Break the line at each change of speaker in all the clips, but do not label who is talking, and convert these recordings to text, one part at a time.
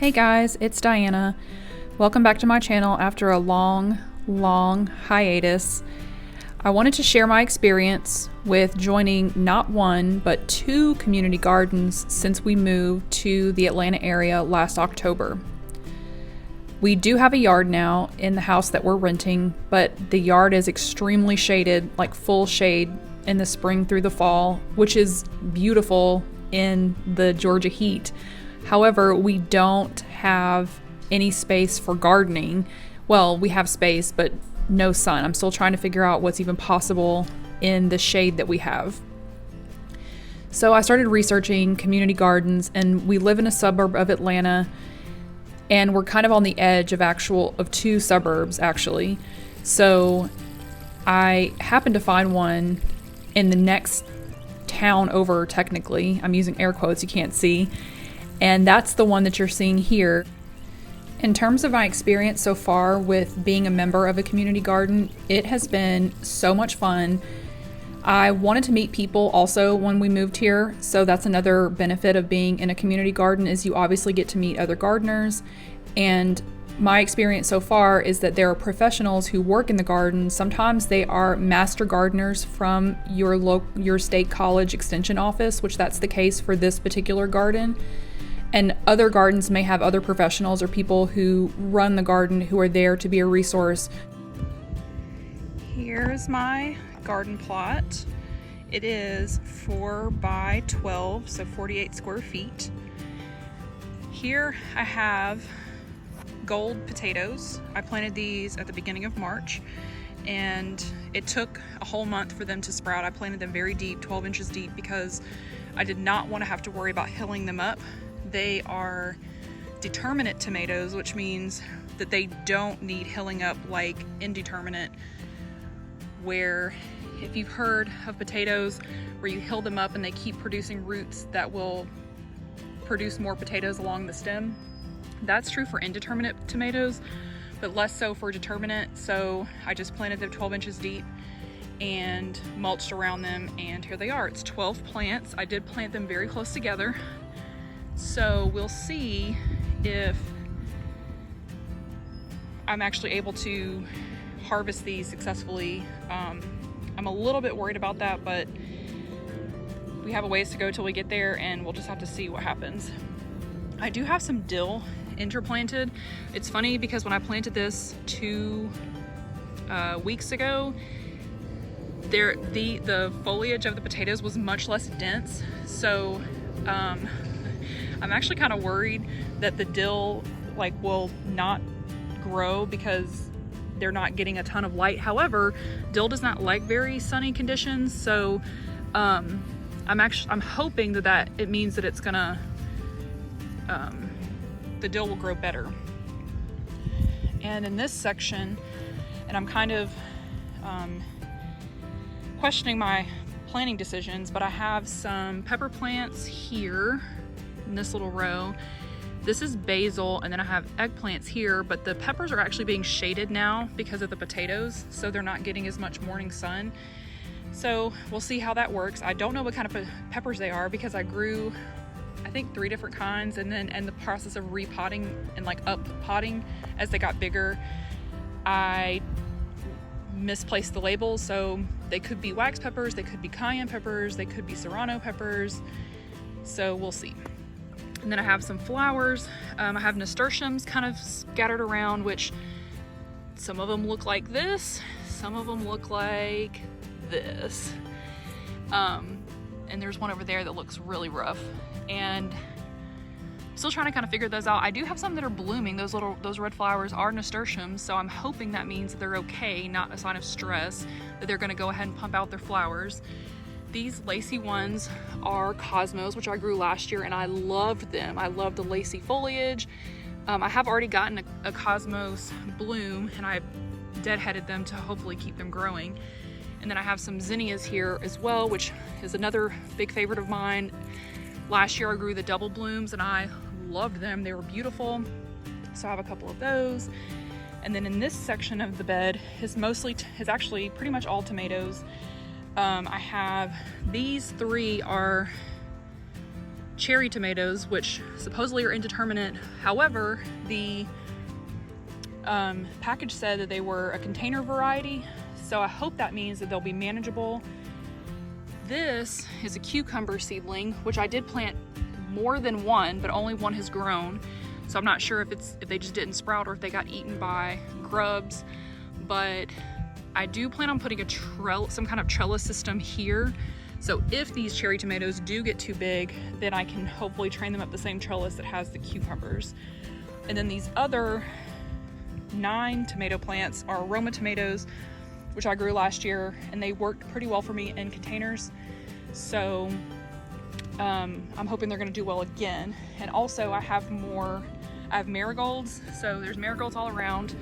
Hey guys, it's Diana. Welcome back to my channel after a long hiatus. I wanted to share my experience with joining not one, but two community gardens since we moved to the Atlanta area last October. We do have a yard now in the house that we're renting, but the yard is extremely shaded, like full shade in the spring through the fall, which is beautiful in the Georgia heat. However, we don't have any space for gardening. Well, we have space, but no sun. I'm still trying to figure out what's even possible in the shade that we have. So I started researching community gardens, and we live in a suburb of Atlanta, and we're kind of on the edge of two suburbs actually. So I happened to find one in the next town over, technically. I'm using air quotes, you can't see. And that's the one that you're seeing here. In terms of my experience so far with being a member of a community garden, it has been so much fun. I wanted to meet people also when we moved here, so that's another benefit of being in a community garden is you obviously get to meet other gardeners. And my experience so far is that there are professionals who work in the garden. Sometimes they are master gardeners from your state college extension office, which that's the case for this particular garden. And other gardens may have other professionals or people who run the garden who are there to be a resource. Here's my garden plot. It is 4 by 12, so 48 square feet. Here I have gold potatoes. I planted these at the beginning of March, and it took a whole month for them to sprout. I planted them very deep, 12 inches deep, because I did not want to have to worry about hilling them up. They are determinate tomatoes, which means that they don't need hilling up like indeterminate, where if you've heard of potatoes where you hill them up and they keep producing roots that will produce more potatoes along the stem. That's true for indeterminate tomatoes, but less so for determinate. So I just planted them 12 inches deep and mulched around them, and here they are. It's 12 plants. I did plant them very close together. So we'll see if I'm actually able to harvest these successfully. I'm a little bit worried about that, but we have a ways to go till we get there, and we'll just have to see what happens. I do have some dill interplanted. It's funny because when I planted this 2 weeks ago, the foliage of the potatoes was much less dense. So I'm actually kind of worried that the dill will not grow because they're not getting a ton of light. However, dill does not like very sunny conditions, so I'm hoping that it means that it's gonna the dill will grow better. And in this section, and I'm kind of questioning my planting decisions, but I have some pepper plants here in this little row. This is basil, and then I have eggplants here, but the peppers are actually being shaded now because of the potatoes, so they're not getting as much morning sun. So we'll see how that works. I don't know what kind of peppers they are because I grew, I think, 3 different kinds, and then in the process of repotting and up potting as they got bigger, I misplaced the labels. So they could be wax peppers, they could be cayenne peppers, they could be serrano peppers. So we'll see. And then I have some flowers. I have nasturtiums kind of scattered around, which some of them look like this, some of them look like this. And there's one over there that looks really rough. And I'm still trying to kind of figure those out. I do have some that are blooming. Those red flowers are nasturtiums, so I'm hoping that means that they're okay, not a sign of stress, that they're gonna go ahead and pump out their flowers. These lacy ones are cosmos, which I grew last year, and I loved them. I love the lacy foliage. I have already gotten a cosmos bloom, and I deadheaded them to hopefully keep them growing. And then I have some zinnias here as well, which is another big favorite of mine. Last year I grew the double blooms, and I loved them. They were beautiful. So I have a couple of those. And then in this section of the bed is actually pretty much all tomatoes. I have these 3 are cherry tomatoes, which supposedly are indeterminate. However, the package said that they were a container variety, so I hope that means that they'll be manageable. This is a cucumber seedling, which I did plant more than one, but only one has grown. So I'm not sure if they just didn't sprout or if they got eaten by grubs. But I do plan on putting some kind of trellis system here. So if these cherry tomatoes do get too big, then I can hopefully train them up the same trellis that has the cucumbers. And then these other 9 tomato plants are Roma tomatoes, which I grew last year, and they worked pretty well for me in containers. So I'm hoping they're gonna do well again. And also I have marigolds. So there's marigolds all around.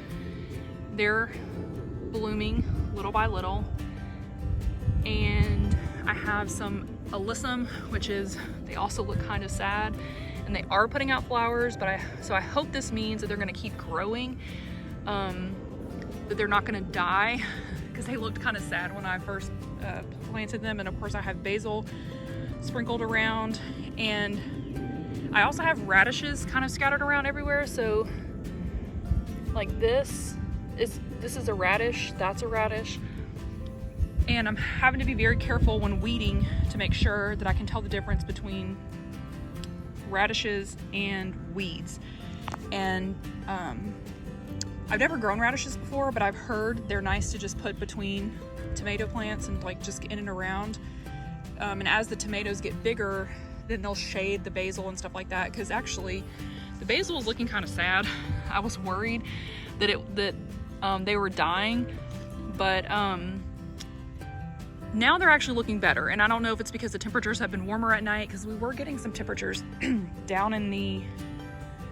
They're blooming little by little. And I have some alyssum, they also look kind of sad, and they are putting out flowers, so I hope this means that they're gonna keep growing, that they're not gonna die, because they looked kind of sad when I first planted them. And of course I have basil sprinkled around, and I also have radishes kind of scattered around everywhere. So like this is a radish, that's a radish. And I'm having to be very careful when weeding to make sure that I can tell the difference between radishes and weeds. And I've never grown radishes before, but I've heard they're nice to just put between tomato plants and like just in and around. And as the tomatoes get bigger, then they'll shade the basil and stuff like that. Because actually, the basil is looking kind of sad. I was worried that they were dying, but now they're actually looking better. And I don't know if it's because the temperatures have been warmer at night, because we were getting some temperatures down in the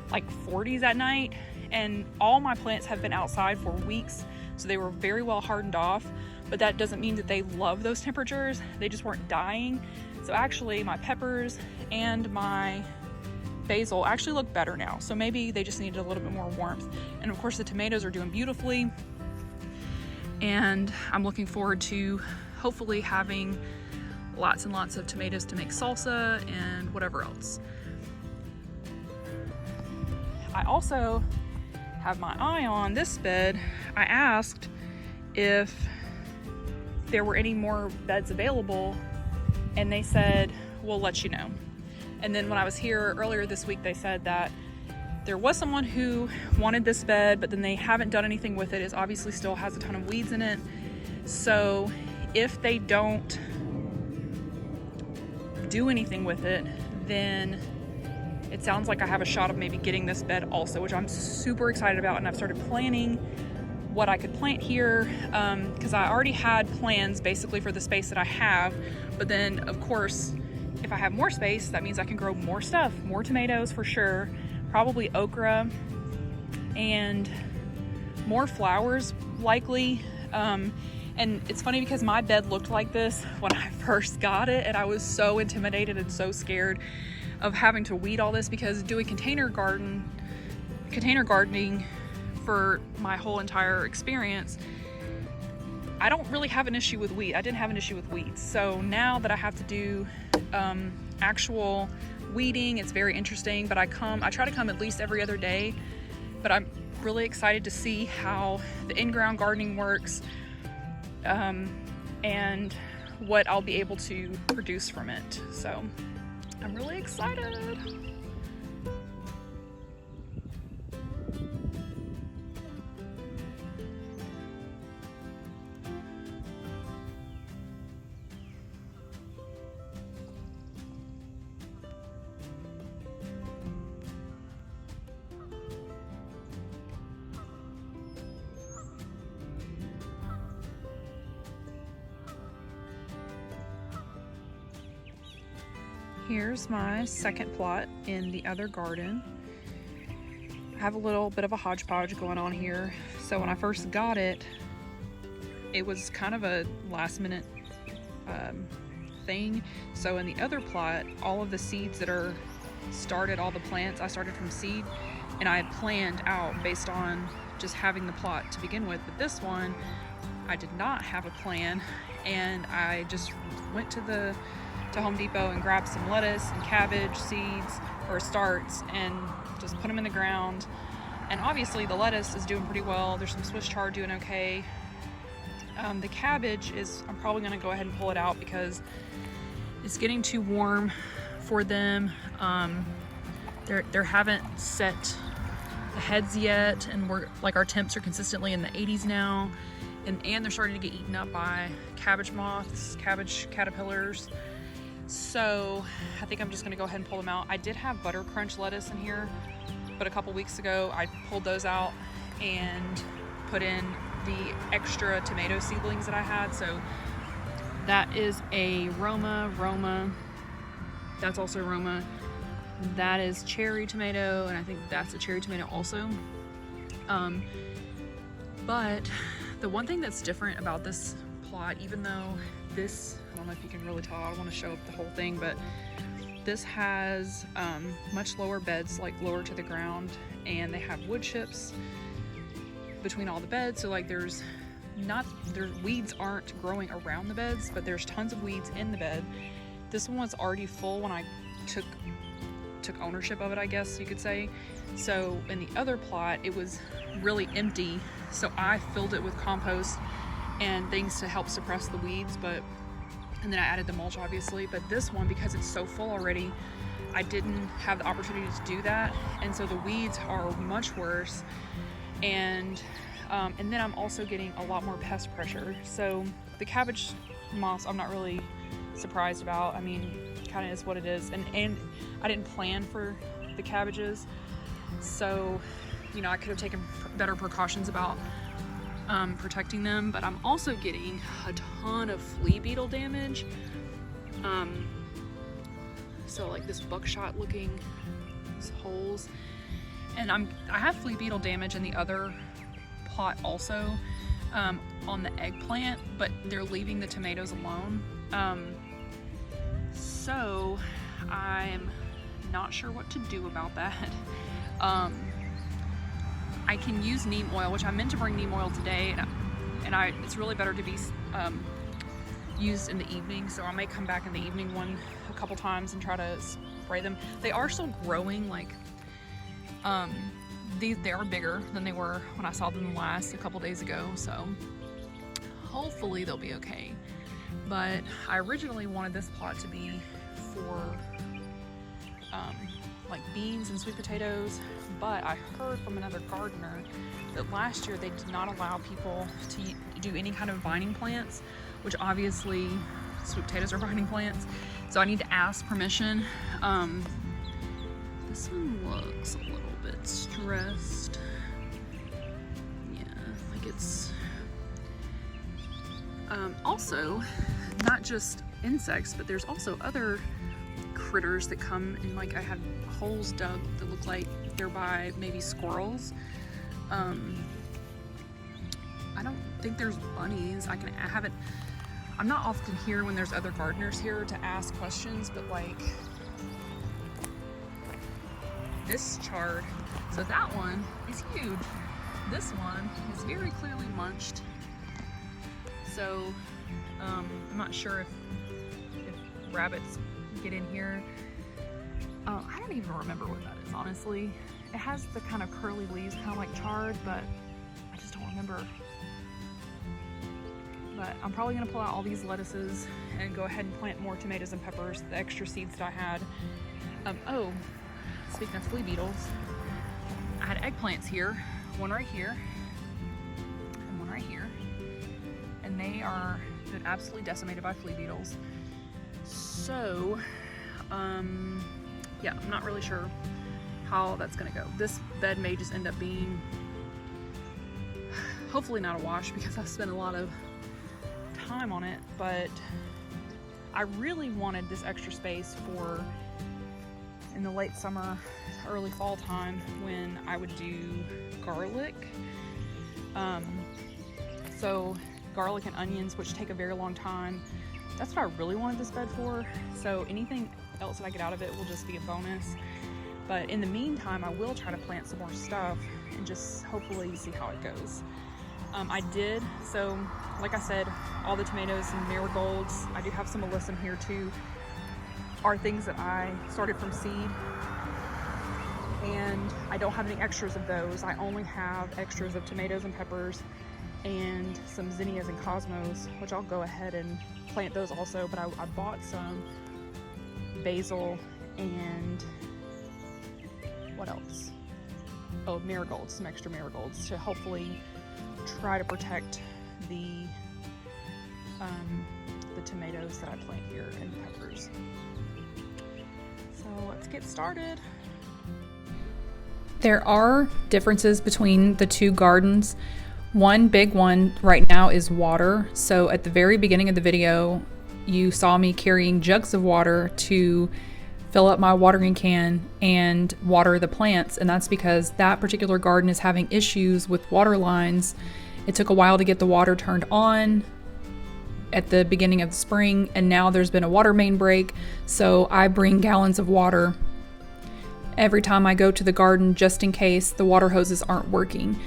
like 40s at night, and all my plants have been outside for weeks, so they were very well hardened off. But that doesn't mean that they love those temperatures. They just weren't dying. So actually my peppers and my basil actually look better now. So maybe they just needed a little bit more warmth. And of course the tomatoes are doing beautifully. And I'm looking forward to hopefully having lots and lots of tomatoes to make salsa and whatever else. I also have my eye on this bed. I asked if there were any more beds available, and they said, we'll let you know. And then when I was here earlier this week, they said that there was someone who wanted this bed, but then they haven't done anything with it. It obviously still has a ton of weeds in it. So if they don't do anything with it, then it sounds like I have a shot of maybe getting this bed also, which I'm super excited about. And I've started planning what I could plant here, because I already had plans basically for the space that I have. But then of course, if I have more space, that means I can grow more stuff, more tomatoes for sure, probably okra, and more flowers likely. And it's funny because my bed looked like this when I first got it, and I was so intimidated and so scared of having to weed all this, because doing container gardening for my whole entire experience, I don't really have an issue with weed. I didn't have an issue with weeds. So now that I have to do actual weeding, it's very interesting. But I try to come at least every other day. But I'm really excited to see how the in-ground gardening works, and what I'll be able to produce from it. So I'm really excited. Here's my second plot in the other garden. I have a little bit of a hodgepodge going on here. So when I first got it, it was kind of a last minute thing. So in the other plot, all of the seeds that are started, all the plants, I started from seed, and I had planned out based on just having the plot to begin with. But this one, I did not have a plan, and I just went to to Home Depot and grab some lettuce and cabbage seeds or starts and just put them in the ground. And obviously the lettuce is doing pretty well. There's some Swiss chard doing okay. The cabbage is, I'm probably gonna go ahead and pull it out because it's getting too warm for them. They haven't set the heads yet, and we're like, our temps are consistently in the 80s now, and they're starting to get eaten up by cabbage moths, cabbage caterpillars. So I think I'm just gonna go ahead and pull them out. I did have butter crunch lettuce in here, but a couple weeks ago I pulled those out and put in the extra tomato seedlings that I had. So that is a Roma, that's also Roma. That is cherry tomato, and I think that's a cherry tomato also. But the one thing that's different about this plot, even though this, I don't know if you can really tell, I don't want to show up the whole thing, but this has much lower beds, like lower to the ground, and they have wood chips between all the beds. So like there's weeds aren't growing around the beds, but there's tons of weeds in the bed. This one was already full when I took ownership of it, I guess you could say. So in the other plot, it was really empty. So I filled it with compost and things to help suppress the weeds, and then I added the mulch obviously. But this one, because it's so full already, I didn't have the opportunity to do that. And so the weeds are much worse. And then I'm also getting a lot more pest pressure. So the cabbage moths, I'm not really surprised about. I mean, kind of is what it is. And I didn't plan for the cabbages. So, you know, I could have taken better precautions about protecting them, but I'm also getting a ton of flea beetle damage. So like this buckshot looking holes. And I have flea beetle damage in the other plot also, on the eggplant, but they're leaving the tomatoes alone. So I'm not sure what to do about that. I can use neem oil, which I meant to bring neem oil today, and it's really better to be used in the evening. So I may come back in the evening a couple times and try to spray them. They are still growing, like they are bigger than they were when I saw them last a couple days ago. So hopefully they'll be okay. But I originally wanted this plot to be for like beans and sweet potatoes, but I heard from another gardener that last year they did not allow people to do any kind of vining plants, which obviously sweet potatoes are vining plants. So I need to ask permission. This one looks a little bit stressed. Yeah, like it's also not just insects, but there's also other critters that come in. Like I had holes dug that look like they're by maybe squirrels. I don't think there's bunnies. I'm not often here when there's other gardeners here to ask questions, but like this chard, so that one is huge. This one is very clearly munched. So I'm not sure if rabbits get in here. I don't even remember what that is, honestly. It has the kind of curly leaves, kind of like chard, but I just don't remember. But I'm probably gonna pull out all these lettuces and go ahead and plant more tomatoes and peppers, the extra seeds that I had. Oh, speaking of flea beetles, I had eggplants here, one right here, and one right here. And they are been absolutely decimated by flea beetles. So, yeah, I'm not really sure how that's gonna go. This bed may just end up being, hopefully not a wash, because I've spent a lot of time on it, but I really wanted this extra space for in the late summer, early fall time when I would do garlic. So garlic and onions, which take a very long time. That's what I really wanted this bed for. So anything else that I get out of it will just be a bonus. But in the meantime, I will try to plant some more stuff and just hopefully see how it goes. I did, so like I said, all the tomatoes and marigolds. I do have some alyssum here too. are things that I started from seed, and I don't have any extras of those. I only have extras of tomatoes and peppers and some zinnias and cosmos, which I'll go ahead and plant those also. But I bought some basil and what else? Oh, marigolds, some extra marigolds to hopefully try to protect the tomatoes that I plant here and the peppers. So let's get started. There are differences between the two gardens. One big one right now is water. So at the very beginning of the video, you saw me carrying jugs of water to fill up my watering can and water the plants. And that's because that particular garden is having issues with water lines. It took a while to get the water turned on at the beginning of the spring, and now there's been a water main break. So I bring gallons of water every time I go to the garden just in case the water hoses aren't working.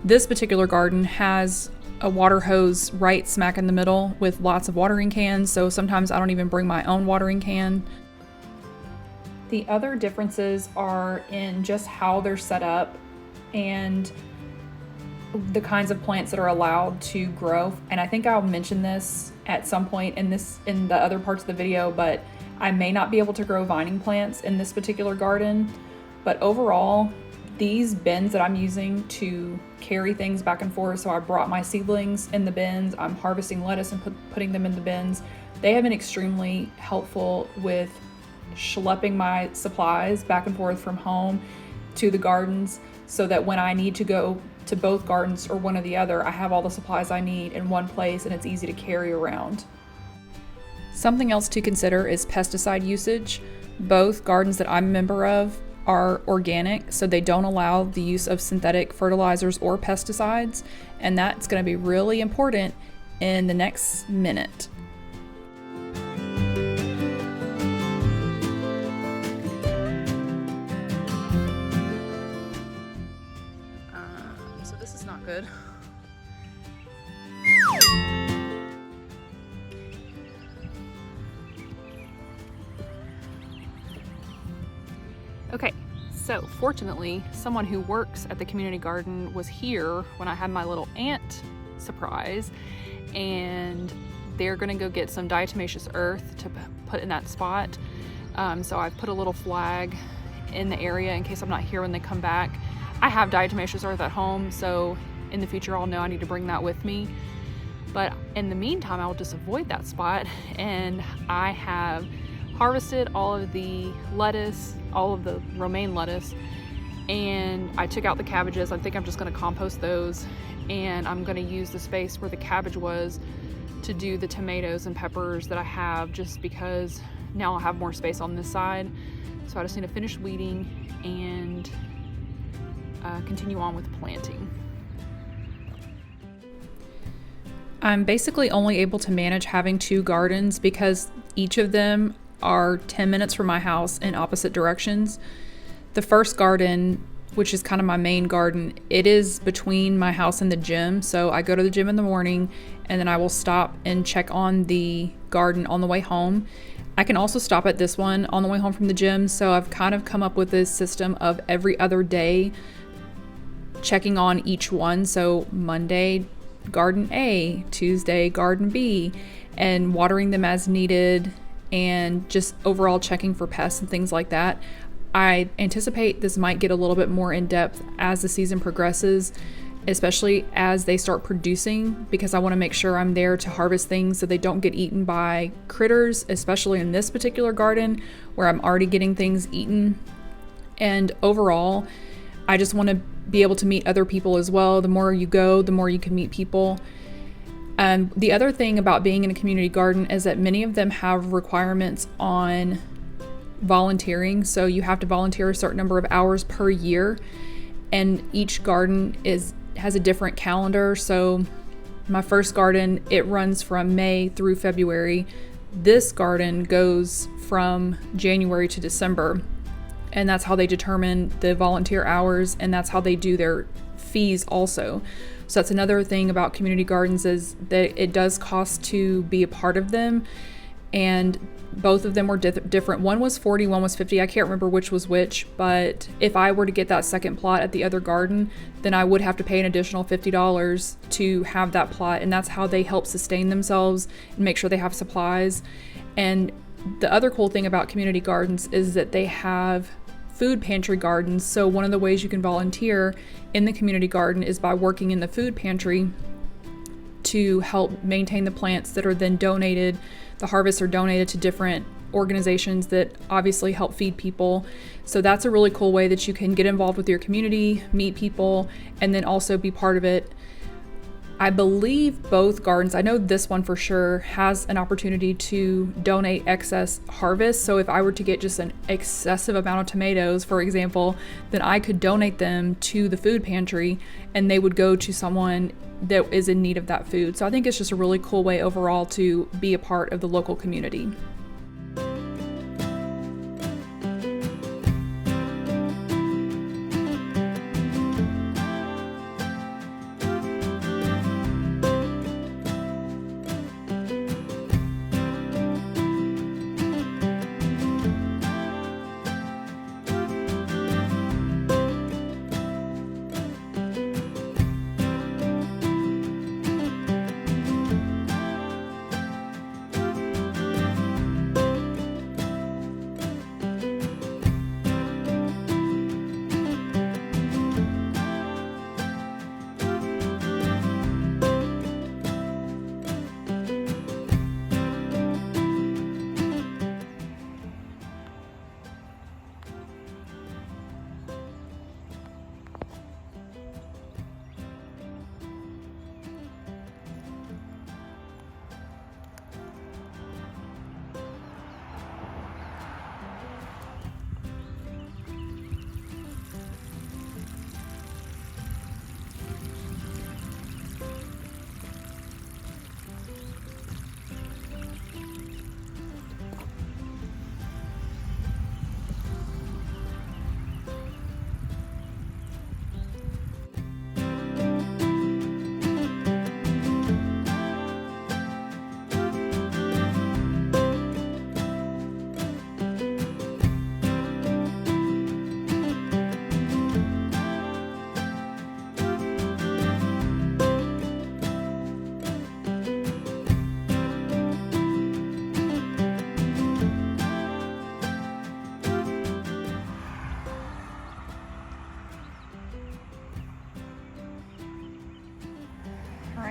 This particular garden has a water hose right smack in the middle with lots of watering cans, so sometimes I don't even bring my own watering can. The other differences are in just how they're set up and the kinds of plants that are allowed to grow. And I think I'll mention this at some point in the other parts of the video, but I may not be able to grow vining plants in this particular garden. But overall, these bins that I'm using to carry things back and forth, so I brought my seedlings in the bins, I'm harvesting lettuce and putting them in the bins. They have been extremely helpful with schlepping my supplies back and forth from home to the gardens, so that when I need to go to both gardens or one or the other, I have all the supplies I need in one place and it's easy to carry around. Something else to consider is pesticide usage. Both gardens that I'm a member of are organic, so they don't allow the use of synthetic fertilizers or pesticides, and that's going to be really important in the next minute. So this is not good. Okay, so fortunately, someone who works at the community garden was here when I had my little ant surprise, and they're gonna go get some diatomaceous earth to put in that spot. So I've put a little flag in the area in case I'm not here when they come back. I have diatomaceous earth at home, so in the future I'll know I need to bring that with me. But in the meantime, I will just avoid that spot, and I have harvested all of the lettuce, all of the romaine lettuce, and I took out the cabbages. I think I'm just going to compost those, and I'm going to use the space where the cabbage was to do the tomatoes and peppers that I have, just because now I'll have more space on this side. So I just need to finish weeding and continue on with planting. I'm basically only able to manage having two gardens because each of them are 10 minutes from my house in opposite directions. The first garden, which is kind of my main garden, it is between my house and the gym. So I go to the gym in the morning and then I will stop and check on the garden on the way home. I can also stop at this one on the way home from the gym. So I've kind of come up with this system of every other day checking on each one. So Monday, garden A, Tuesday, garden B, and watering them as needed, and just overall checking for pests and things like that. I anticipate this might get a little bit more in depth as the season progresses, especially as they start producing, because I want to make sure I'm there to harvest things so they don't get eaten by critters, especially in this particular garden where I'm already getting things eaten. And overall, I just want to be able to meet other people as well. The more you go, the more you can meet people. And the other thing about being in a community garden is that many of them have requirements on volunteering. So you have to volunteer a certain number of hours per year, and each garden has a different calendar. So my first garden, it runs from May through February. This garden goes from January to December, and that's how they determine the volunteer hours, and that's how they do their fees also. So that's another thing about community gardens, is that it does cost to be a part of them. and both of them were different. One was 40, one was 50. I can't remember which was which, but if I were to get that second plot at the other garden, then I would have to pay an additional $50 to have that plot, and that's how they help sustain themselves and make sure they have supplies. And the other cool thing about community gardens is that they have food pantry gardens. So one of the ways you can volunteer in the community garden is by working in the food pantry to help maintain the plants that are then donated. The harvests are donated to different organizations that obviously help feed people. So that's a really cool way that you can get involved with your community, meet people, and then also be part of it. I believe both gardens, I know this one for sure, has an opportunity to donate excess harvest. So if I were to get just an excessive amount of tomatoes, for example, then I could donate them to the food pantry and they would go to someone that is in need of that food. So I think it's just a really cool way overall to be a part of the local community.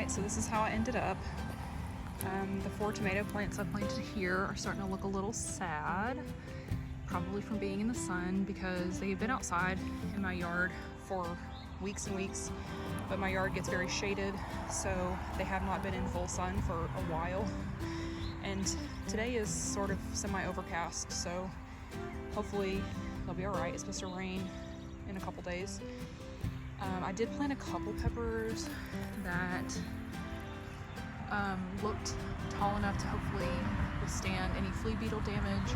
So this is how I ended up. The 4 tomato plants I planted here are starting to look a little sad, probably from being in the sun, because they've been outside in my yard for weeks and weeks, but my yard gets very shaded, so they have not been in full sun for a while. And today is sort of semi-overcast, so hopefully they'll be all right. It's supposed to rain in a couple days. I did plant a couple peppers that looked tall enough to hopefully withstand any flea beetle damage.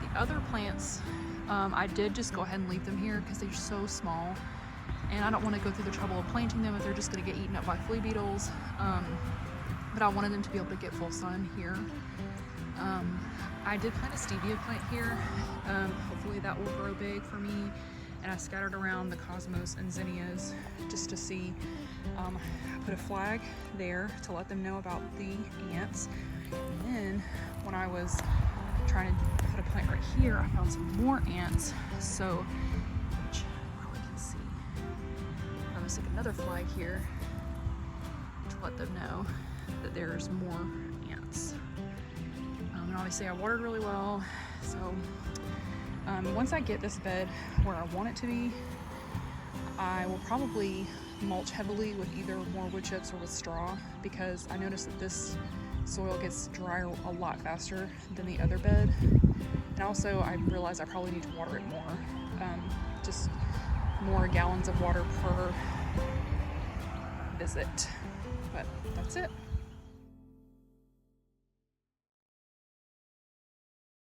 The other plants, I did just go ahead and leave them here because they're so small, and I don't want to go through the trouble of planting them if they're just going to get eaten up by flea beetles. But I wanted them to be able to get full sun here. I did plant a stevia plant here. Hopefully that will grow big for me. And I scattered around the cosmos and zinnias just to see. I put a flag there to let them know about the ants. And then when I was trying to put a plant right here, I found some more ants. So, which probably can see. I'm gonna stick another flag here to let them know that there's more ants. And obviously I watered really well, so once I get this bed where I want it to be, I will probably mulch heavily with either more wood chips or with straw, because I noticed that this soil gets drier a lot faster than the other bed. And also I realized I probably need to water it more, just more gallons of water per visit. But that's it.